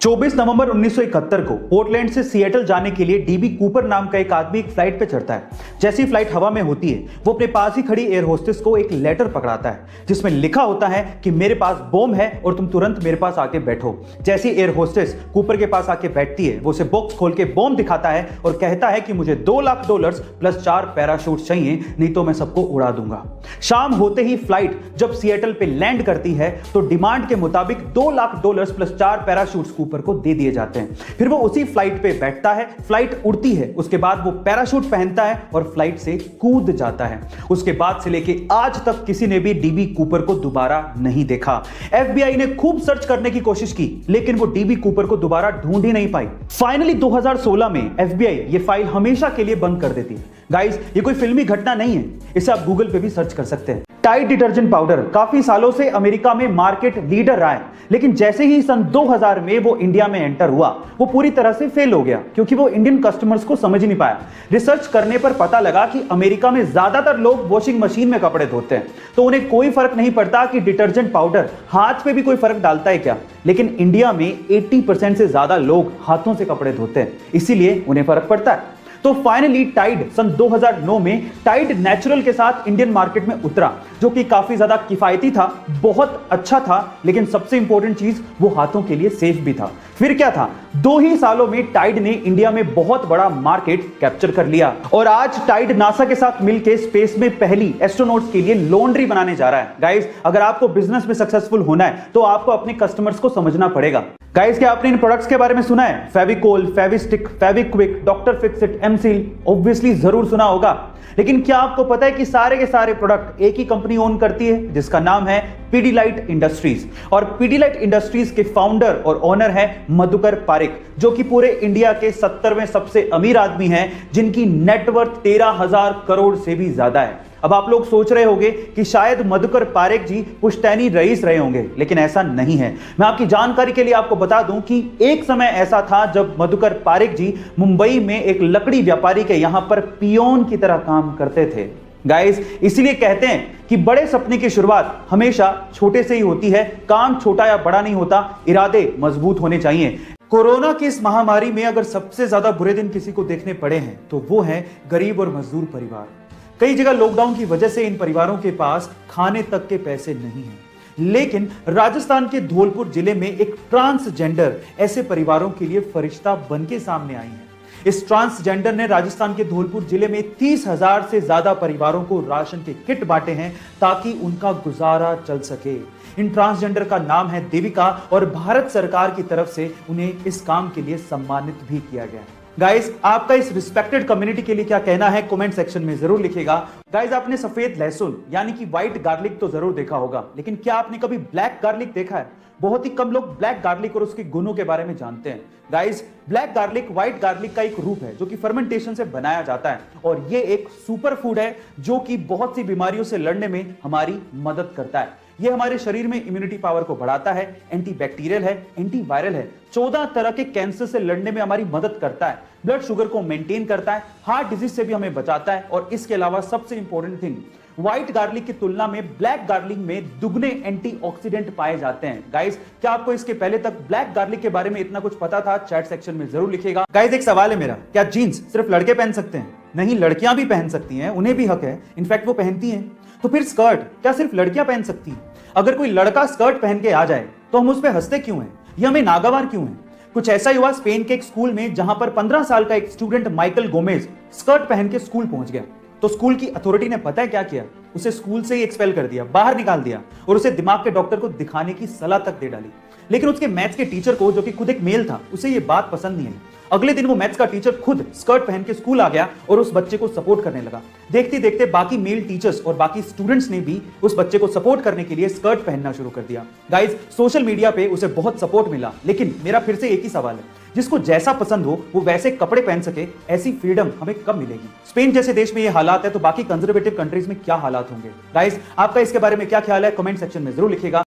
24 नवंबर 1971 को पोर्टलैंड से सिएटल जाने के लिए डीबी कूपर नाम का एक आदमी एक फ्लाइट पे चढ़ता है। जैसी फ्लाइट हवा में होती है, वो अपने पास ही खड़ी एयर होस्टेस को एक लेटर पकड़ाता है जिसमें लिखा होता है कि मेरे पास बॉम्ब है और तुम तुरंत मेरे पास आके बैठो। जैसी एयर होस्टेस कूपर के पास आके बैठती है, वो उसे बॉक्स खोल के बॉम्ब दिखाता है और कहता है कि मुझे $2 लाख प्लस 4 पैराशूट चाहिए, नहीं तो मैं सबको उड़ा दूंगा। शाम होते ही फ्लाइट जब सिएटल पे लैंड करती है तो डिमांड के मुताबिक $2 लाख प्लस 4 पैराशूट्स कूपर को दे दिए जाते हैं। फिर वो उसी फ्लाइट पे बैठता है, फ्लाइट उड़ती है, उसके बाद वो पैराशूट पहनता है और फ्लाइट से कूद जाता है। उसके बाद से लेके आज तक किसी ने भी डीबी कूपर को दोबारा नहीं देखा। एफबीआई ने खूब सर्च करने की कोशिश की, लेकिन वो डीबी कूपर को दोबारा ढूंढ ही नहीं पाई। फाइनली 2016 में एफबीआई ये फाइल हमेशा के लिए बंद कर देती है। गाइस, ये कोई फिल्मी घटना नहीं है, इसे आप गूगल पे भी सर्च कर सकते हैं। टाइड डिटर्जेंट पाउडर काफी सालों से अमेरिका में मार्केट लीडर रहा है, लेकिन जैसे ही सन 2000 में वो इंडिया में एंटर हुआ, वो पूरी तरह से फेल हो गया क्योंकि वो इंडियन कस्टमर्स को समझ नहीं पाया। रिसर्च करने पर पता लगा कि अमेरिका में ज्यादातर लोग वॉशिंग मशीन में कपड़े धोते हैं, तो उन्हें कोई फर्क नहीं पड़ता कि डिटर्जेंट पाउडर हाथ पे भी कोई फर्क डालता है क्या। लेकिन इंडिया में 80% से ज्यादा लोग हाथों से कपड़े धोते हैं, इसीलिए उन्हें फर्क पड़ता है। तो फाइनली टाइड सन 2009 में टाइड नेचुरल के साथ इंडियन मार्केट में उतरा, जो कि काफी ज्यादा किफायती था, बहुत अच्छा था, लेकिन सबसे इंपॉर्टेंट चीज वो हाथों के लिए सेफ भी था। फिर क्या था, 2 ही सालों में टाइड ने इंडिया में बहुत बड़ा मार्केट कैप्चर कर लिया और आज टाइड नासा के साथ मिलकर स्पेस में पहली एस्ट्रोनॉट्स के लिए लॉन्ड्री बनाने जा रहा है। गाइस, अगर आपको बिजनेस में सक्सेसफुल होना है तो आपको अपने कस्टमर्स को समझना पड़ेगा। गाइस, क्या आपने इन प्रोडक्ट्स के बारे में सुना है? Fevicol, Fevistik, Fevikwik, doctor Fixit, M seal, obviously जरूर सुना होगा। लेकिन क्या आपको पता है कि सारे के सारे प्रोडक्ट एक ही कंपनी ओन करती है, जिसका नाम है पीडीलाइट इंडस्ट्रीज। और पीडीलाइट इंडस्ट्रीज के फाउंडर और ओनर है मधुकर पारिक, जो कि पूरे इंडिया के 70वें सबसे अमीर आदमी हैं, जिनकी नेटवर्थ 13,000 करोड़ से भी ज्यादा है। अब आप लोग सोच रहे होंगे कि शायद मधुकर पारिक जी पुश्तैनी रईस रहे होंगे, लेकिन ऐसा नहीं है। मैं आपकी जानकारी के लिए आपको बता दूं कि एक समय ऐसा था जब मधुकर पारिक जी मुंबई में एक लकड़ी व्यापारी के यहां पर पियोन की तरह काम करते थे। गाइस, इसीलिए कहते हैं कि बड़े सपने की शुरुआत हमेशा छोटे से ही होती है। काम छोटा या बड़ा नहीं होता, इरादे मजबूत होने चाहिए। कोरोना की इस महामारी में अगर सबसे ज्यादा बुरे दिन किसी को देखने पड़े हैं तो वो है गरीब और मजदूर परिवार। कई जगह लॉकडाउन की वजह से इन परिवारों के पास खाने तक के पैसे नहीं हैं, लेकिन राजस्थान के धौलपुर जिले में एक ट्रांसजेंडर ऐसे परिवारों के लिए फरिश्ता बन के सामने आई है। इस ट्रांसजेंडर ने राजस्थान के धौलपुर जिले में 30,000 से ज्यादा परिवारों को राशन के किट बांटे हैं ताकि उनका गुजारा चल सके। इन ट्रांसजेंडर का नाम है देविका और भारत सरकार की तरफ से उन्हें इस काम के लिए सम्मानित भी किया गया। गाइस, आपका इस रिस्पेक्टेड कम्युनिटी के लिए क्या कहना है कमेंट सेक्शन में जरूर लिखिएगा। गाइस, आपने सफेद लहसुन यानी कि व्हाइट गार्लिक तो जरूर देखा होगा, लेकिन क्या आपने कभी ब्लैक गार्लिक देखा है? बहुत ही कम लोग ब्लैक गार्लिक और उसके गुणों के बारे में जानते हैं। Guys, black garlic white garlic का एक रूप है जो कि फर्मेंटेशन से बनाया जाता है और ये एक सुपर फूड है जो कि बहुत सी बीमारियों से लड़ने में हमारी मदद करता है। ये हमारे शरीर में इम्यूनिटी पावर को बढ़ाता है, एंटीबैक्टीरियल है, एंटीवायरल है, 14 तरह के कैंसर से लड़ने में हमारी मदद करता है, ब्लड शुगर को मेंटेन करता है, हार्ट डिजीज से भी हमें बचाता है और इसके अलावा सबसे इंपॉर्टेंट थिंग, व्हाइट गार्लिक की तुलना में ब्लैक गार्लिक में दुगने एंटीऑक्सीडेंट पाए जाते हैं। गाइस, क्या आपको इसके पहले तक ब्लैक गार्लिक के बारे में इतना कुछ पता था? चैट सेक्शन में जरूर लिखिएगा। गाइस, एक सवाल है मेरा, क्या जीन्स सिर्फ लड़के पहन सकते हैं? नहीं, लड़कियां भी पहन सकती हैं, उन्हें भी हक है, इनफैक्ट वो पहनती हैं। तो फिर स्कर्ट क्या सिर्फ लड़कियां पहन सकती हैं? अगर कोई लड़का स्कर्ट पहन के आ जाए तो हम उस पर हंसते क्यों हैं? ये हमें नागवार क्यों है? कुछ ऐसा ही हुआ स्पेन के एक स्कूल में, जहां पर 15 साल का एक स्टूडेंट माइकल गोमेज स्कर्ट पहन के स्कूल पहुंच गया। तो स्कूल की अथॉरिटी ने पता है क्या किया? उसे स्कूल से ही एक्सपेल कर दिया, बाहर निकाल दिया और उसे दिमाग के डॉक्टर को दिखाने की सलाह तक दे डाली। लेकिन उसके मैथ्स के टीचर को, जो कि खुद एक मेल था, उसे ये बात पसंद नहीं आई। अगले दिन वो मैथ्स का टीचर खुद स्कर्ट पहन के स्कूल आ गया और उस बच्चे को सपोर्ट करने लगा। देखते देखते बाकी मेल टीचर्स और बाकी स्टूडेंट्स ने भी उस बच्चे को सपोर्ट करने के लिए स्कर्ट पहनना शुरू कर दिया। गाइस, सोशल मीडिया पे उसे बहुत सपोर्ट मिला, लेकिन मेरा फिर से एक ही सवाल है, जिसको जैसा पसंद हो वो वैसे कपड़े पहन सके, ऐसी फ्रीडम हमें कब मिलेगी? स्पेन जैसे देश में ये हालात है तो बाकी कंजर्वेटिव कंट्रीज में क्या हालात होंगे? गाइस, आपका इसके बारे में क्या ख्याल है कमेंट सेक्शन में जरूर लिखिएगा।